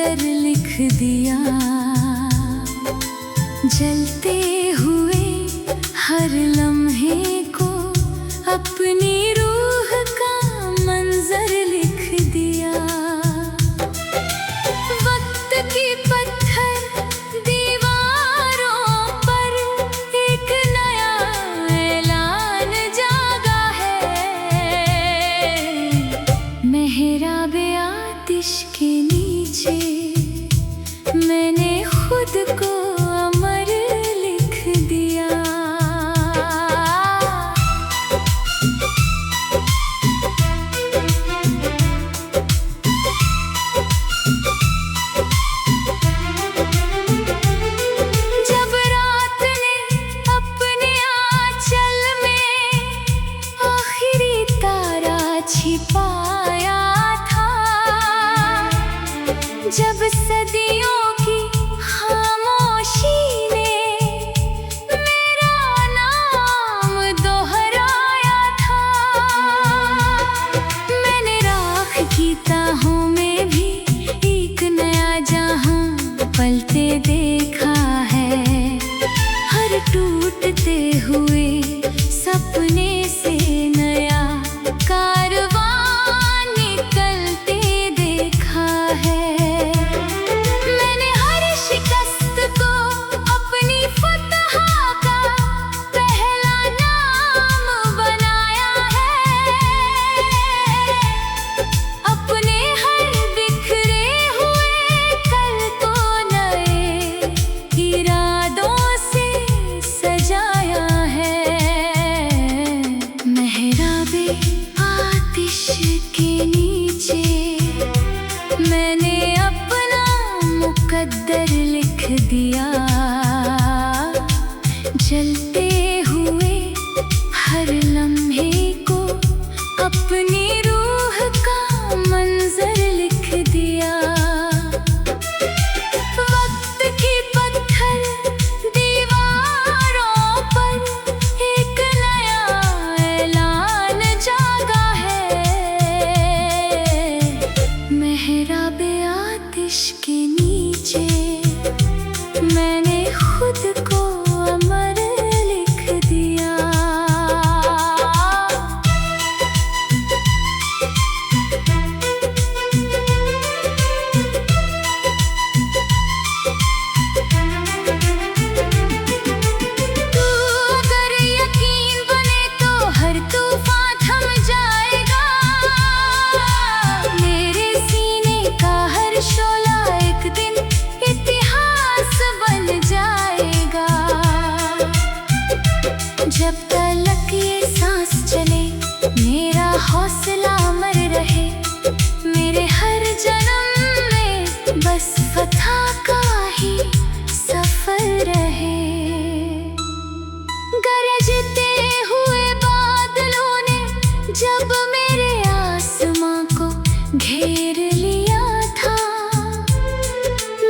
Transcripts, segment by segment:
मंजर लिख दिया। जलते हुए हर लम्हे को अपनी रूह का मंजर लिख दिया। वक्त की पत्थर दीवारों पर एक नया ऐलान जागा है। मेहराबे आतिश के नीचे मैंने खुद को अमर लिख दिया। जब रात ने अपने आंचल में आखिरी तारा छिपाया था, जब सदियों की खामोशी ने मेरा नाम दोहराया था, मैंने राख की ताहों में भी एक नया जहां पलते देखा है। हर टूटते हुए सपने से नया कारवां निकलते देखा है। मैंने हर शिकस्त को अपनी फतह का पहला नाम बनाया है। अपने हर बिखरे हुए कल को नए इरादों से सजाया है। मेहराबे आतिश के नीचे मैंने अपना मुकद्दर लिख दिया। जलते हुए हर लम्हे को अपनी रूह का मंजर लिख दिया। वक्त की पत्थर दीवारों पर एक नया ऐलान जागा है। मेहराबे आतिश के नीचे मैंने खुद को अमर लिख दिया। तू अगर यकीन बने तो हर तूफान थम जाएगा। मेरे सीने का हर शोला एक दिन इतिहास बन जाएगा। जब तलक ये सांस चले मेरा हौसला अमर रहे। मेरे हर जन्म में बस फतह का ही सफर रहे। गरजते हुए बादलों ने जब मेरे आसमां को घेर लिया था,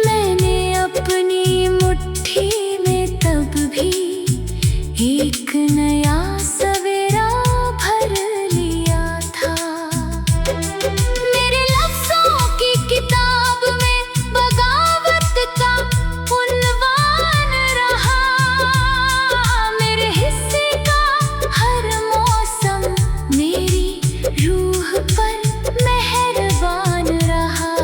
मैंने अपनी मुट्ठी में तब भी एक नया सवेरा भर लिया था। मेरे लफ्ज़ों की किताब में बगावत का उन्वान रहा। मेरे हिस्से का हर मौसम मेरी रूह पर मेहरबान रहा।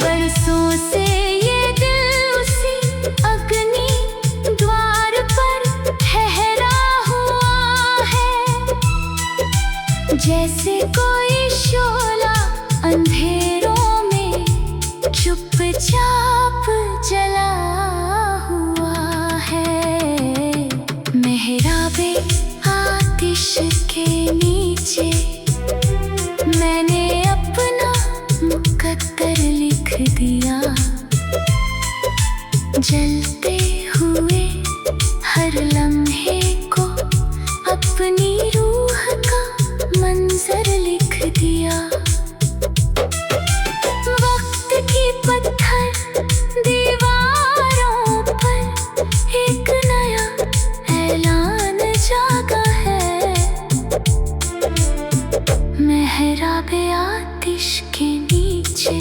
बरसों से ये दिल उसी अग्नि द्वार पर ठहरा हुआ है। जैसे कोई शोला अंधेरों में चुपचाप जला हुआ है। मेहराबे आतिश के नीचे मैंने अपना मुकद्दर लिख दिया। जलते हुए हर लम्हे को अपनी रूह का मंजर लिख दिया। वक्त की पत्थर दीवारों पर एक नया ऐलान जागा है। मेहराबे आतिश के नीचे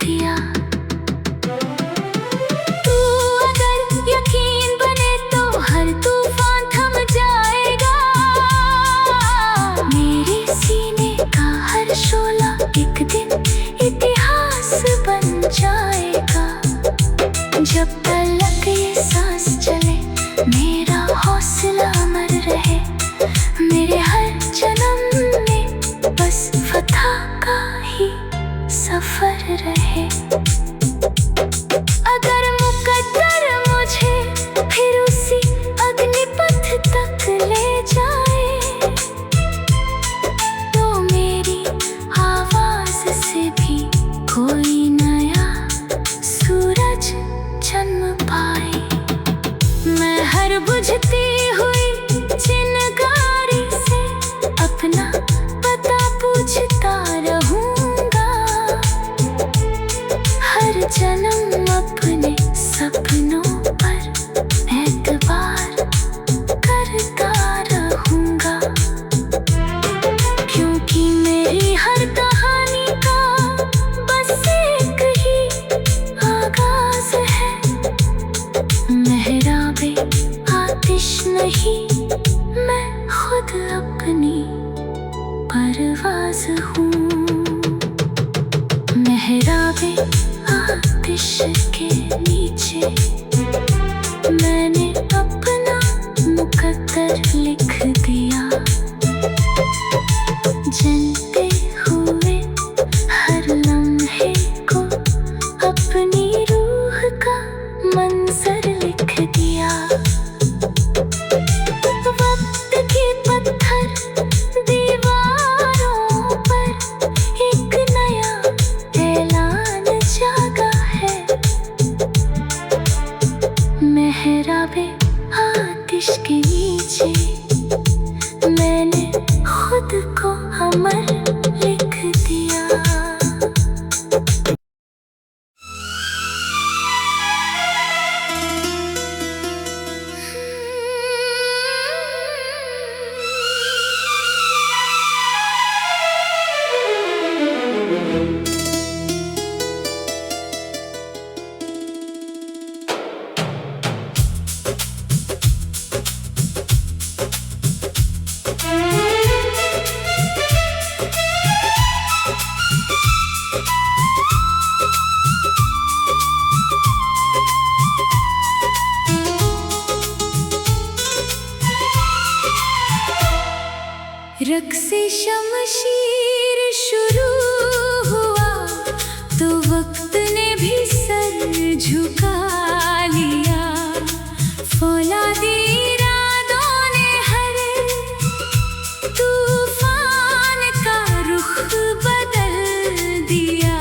दिया। तू अगर यकीन बने तो हर तूफान थम जाएगा। मेरे सीने का हर शोला एक दिन इतिहास बन जाएगा। जब तलक ये सांस चले मेरा हौसला अमर रहे। मेरे हर जन्म में बस फतह का ही सफर रहे। अगर मुकद्दर मुझे फिर उसी अग्निपथ तक ले जाए तो मेरी आवाज से भी कोई नया सूरज जन्म पाए। मैं हर बुझती हुई चिनगारी से अपना पता पूछता रहूंगा। हर जन्म अपने सपनों पर एतबार करता रहूंगा। क्योंकि मेरी हर कहानी का बस एक ही आगाज है। मेहराबे आतिश नहीं, मैं खुद अपनी परवाज़ हूँ। मेहराबे आतिश के नीचे मैंने अपना मुकद्दर लिख दिया। जलते हुए हर लम्हे को अपनी रूह का मंजर लिख दिया। वक्त के पत्थर दीवारों पर एक नया ऐलान जागा है। मेहराबे आतिश के नीचे मैंने खुद को अमर लिख दिया। रक़्स-ए शमशीर शुरू हुआ तो वक्त ने भी सर झुका लिया। फौलादी इरादों ने हर तूफान का रुख बदल दिया।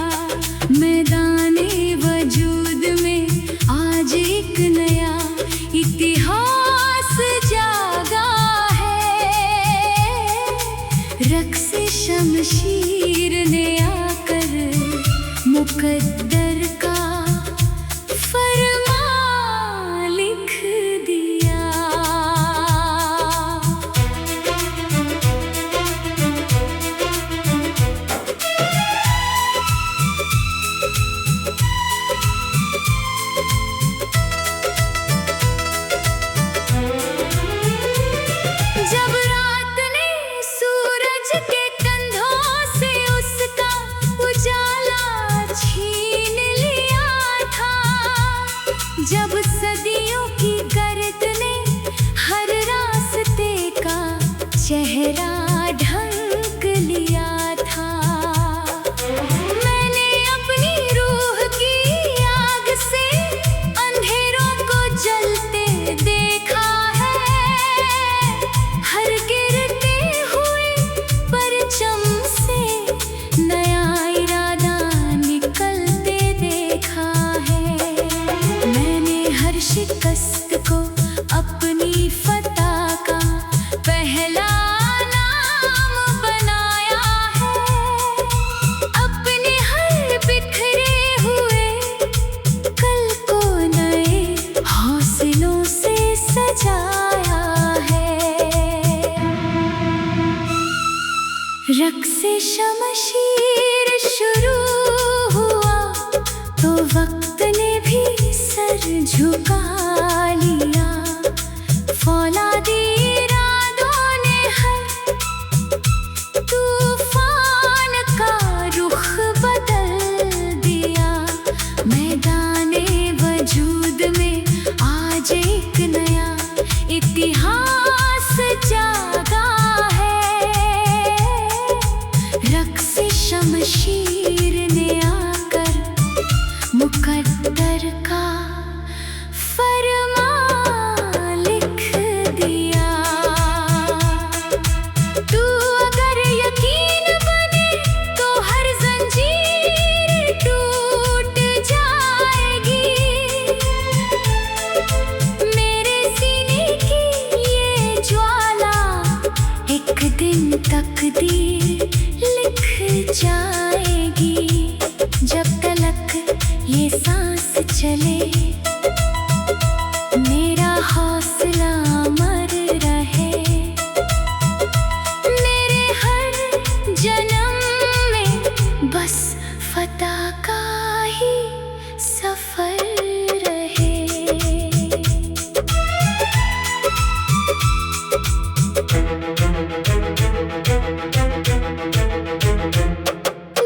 मैदाने वजूद में आज एक नया इतिहास जागा है। रक़्स-ए शमशीर ने आकर मुकद्दर का फरमान लिख दिया। जब रात ने सूरज के कंधों से उसका उजाला छीन झुका लिया। फौलादी इरादों ने हर तूफान का रुख बदल दिया। मैदाने वजूद में आज एक नया इतिहास जागा है। रक्स शमशीर ने आकर मुकद्दर का फरमान लिख दिया। तू अगर यकीन बने तो हर जंजीर टूट जाएगी। मेरे सीने की ये ज्वाला एक दिन तकदीर लिख जाएगी। जब तलक ये सांस चले मेरा हौसला अमर रहे। मेरे हर जन्म में बस फतह का ही सफर रहे।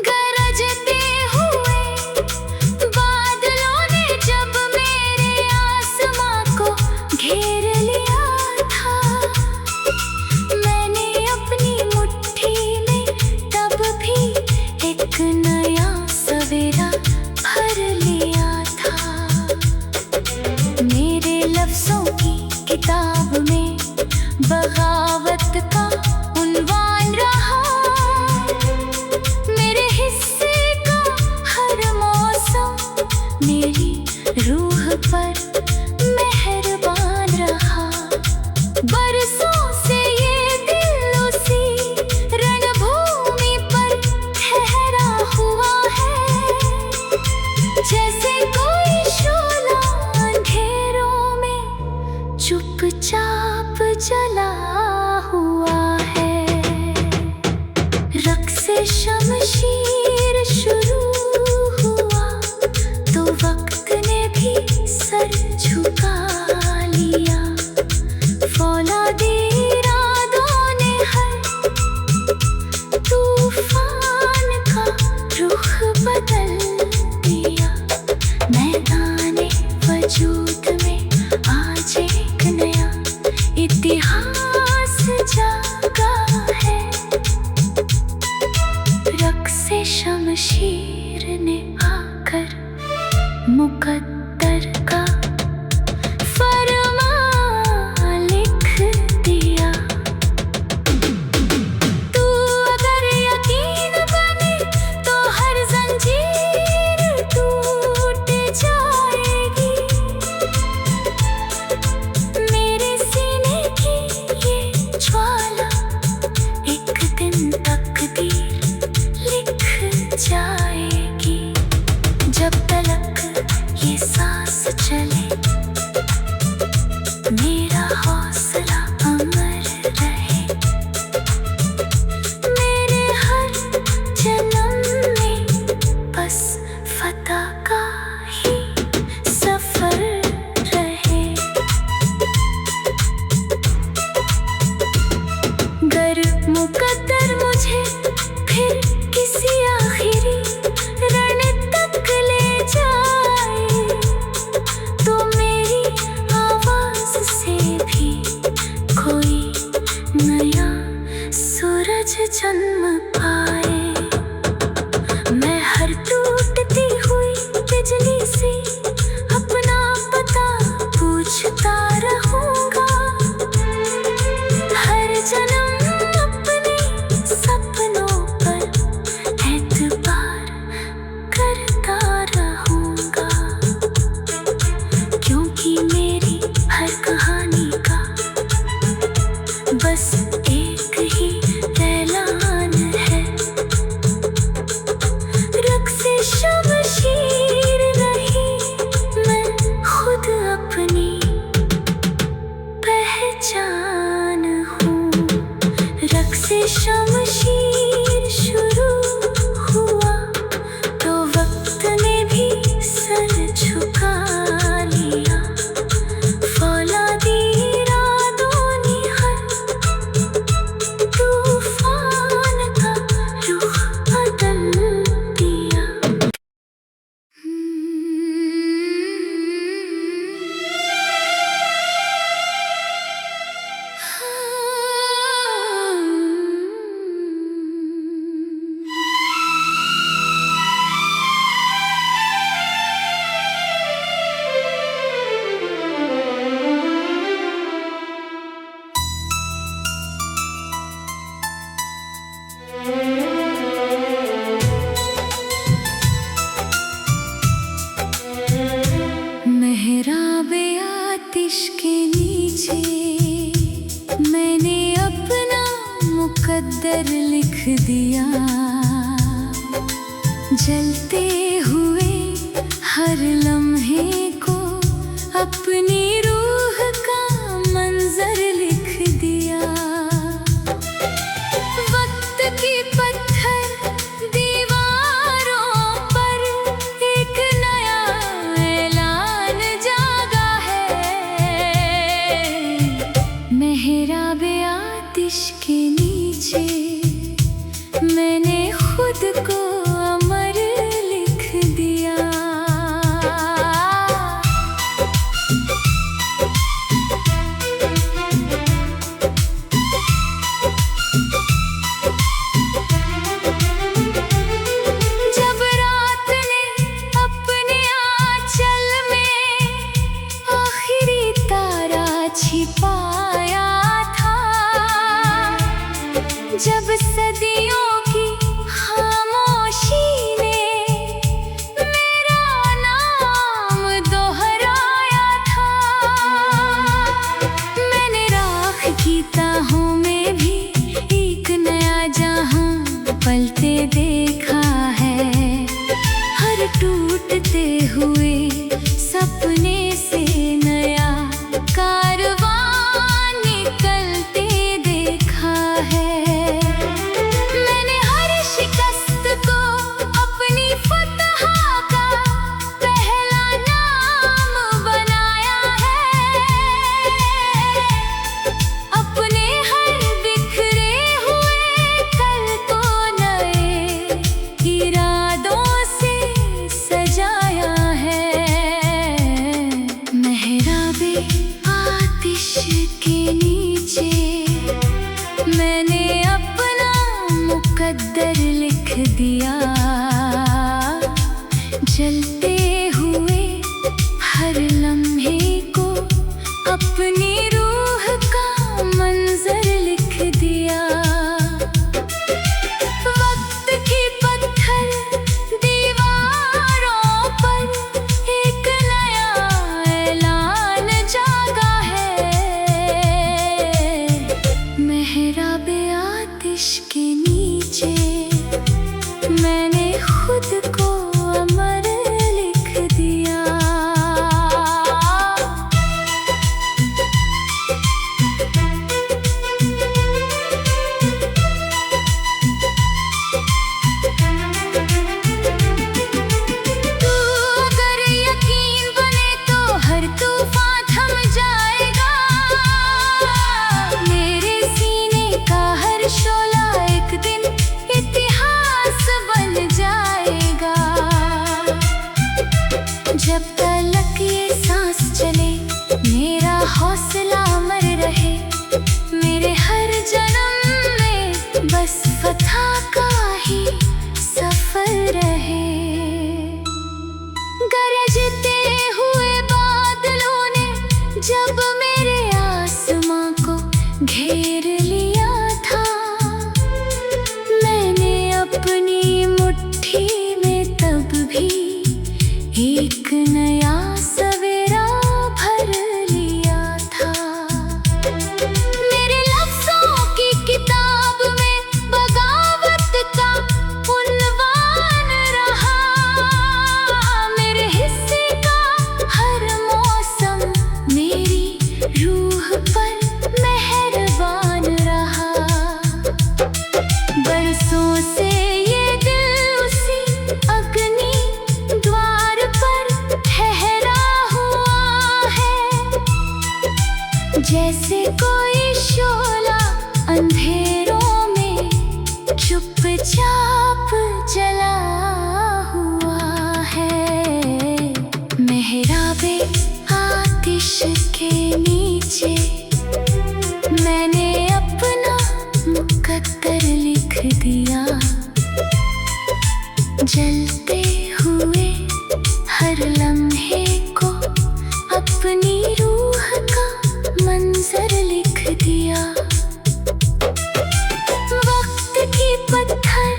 गरजते हुए बादलों ने जब मेरे आसमां को घेर लिया था। मैंने अपनी मुट्ठी में तब भी एक नया सवेरा भर लिया था। मेरे लफ्जों की किताब में बगावत का उन्वान रहा। मेरे हिस्से का हर मौसम मेरी रूह पर मेहरबान रहा। बरसों से ये दिल उसी रणभूमि पर ठहरा हुआ है। जैसे कोई शोला अंधेरों में चुपचाप जला हुआ है। रक्स शमशीर शुरू हुआ तो वक्त ने भी सर झुका लिया। फौलादी इरादों ने हर तूफान का रुख बदल दिया। मैदाने वजूद में आज एक नया इतिहास जागा है। रक्स शमशीर ने आकर मुकद्दर का फरमान लिख दिया। तू अगर यकीन बने तो हर जंजीर टूट जाएगी। मेरे सीने की ये ज्वाला एक दिन तकदीर लिख जाएगी। जब तलक ये सांस चले मेरा हौसला अमर रहे। मेरे हर जन्म में बस फतह का ही सफर रहे। गर मुकद्दर मुझे फिर किसी आखिरी रण तक ले जाए तो मेरी आवाज से भी कोई नया सूरज जन्म पाए। मैं हर टूटती हुई नीचे मैंने अपना मुकद्दर लिख दिया। जलते हुए हर लम्हे को अपनी रूह का मंजर लिख दिया। वक्त की पत्थर दीवारों पर एक नया ऐलान जागा है। मेहराबे आतिश के नीचे मैंने खुद को अमर लिख दिया। जब रात ने अपने आंचल में आखिरी तारा छिपाया था, जब सदियों की खामोशी ने मेरा नाम दोहराया था, मैंने राख की ताहों में भी एक नया जहां पलते देखा है। हर टूटते हुए सपने से नया कारवां निकलते देखा है। मैंने हर शिकस्त को अपनी फतह का पहला नाम बनाया है। अपने हर बिखरे हुए कल को नए इरादों से सजाया है। मेहराबे आतिश के नीचे मैंने अपना मुकद्दर लिख दिया। जलते हुए हर लम्हे को अपनी रूह का मंजर लिख दिया। वक्त की पत्थर दीवारों पर एक नया ऐलान जागा है। मेहराबे आतिश के नीचे मैंने खुद को अमर लिख दिया। तू अगर यकीन बने तो हर तूफान थम जाएगा। मेरे सीने का हर शोला एक दिन इतिहास बन जाएगा। जब तलक ये सांस चले मेरा हौसला अमर रहे। मेरे हर जन्म में बस फतह का ही सफर रहे। गरजते हुए बादलों ने जब मेरे आसमां को घेर लिया था, मैंने अपनी मुट्ठी में तब भी एक नया सवेरा भर लिया था। मेरे लफ्ज़ों की किताब में बगावत का उन्वान रहा। मेरे हिस्से का हर मौसम मेरी रूह पर मेहरबान रहा। बरसों से ये दिल उसी अग्नि द्वार पर ठहरा हुआ है। जैसे कोई शोला अंधेरों में चुपचाप जला हुआ है। मेहराबे आतिश के नीचे मैंने अपना मुकद्दर लिख दिया। जलते हुए हर लम्हे को अपनी रूह का मंजर लिख दिया। वक्त की पत्थर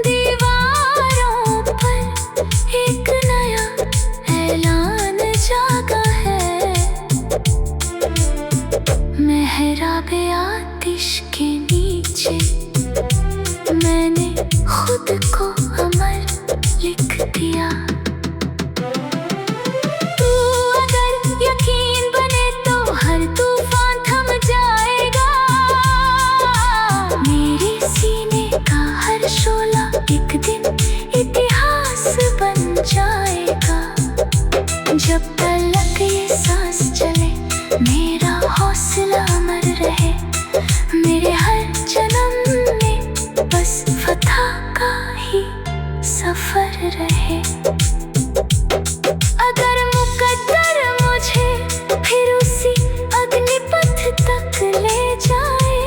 दीवारों पर एक नया ऐलान जागा है। जब तलक ये सांस चले, मेरा हौसला अमर रहे। मेरे हर जन्म में बस फतह का ही सफर रहे। अगर मुकद्दर मुझे फिर उसी अग्निपथ तक ले जाए,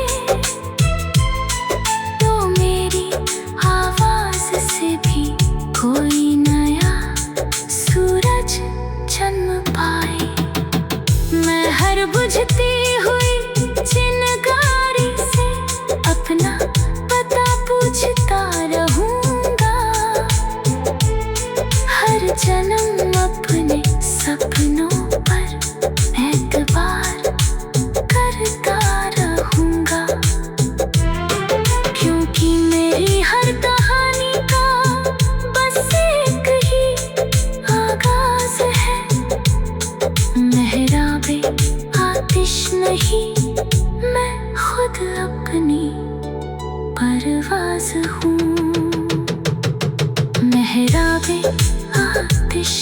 तो मेरी आवाज से भी कोई नया सूरज जन्म पाए। मैं हर बुझती हुई चिनगारी से अपना पता पूछता रहूंगा। हर जन्म अपने सपनों पर एतबार करता रहूंगा, क्योंकि मेरी हर कहानी का बस एक ही आगाज है। मेहराबे आतिश नहीं, मैं खुद अपनी परवाज़ हूँ। मेहराबे आतिश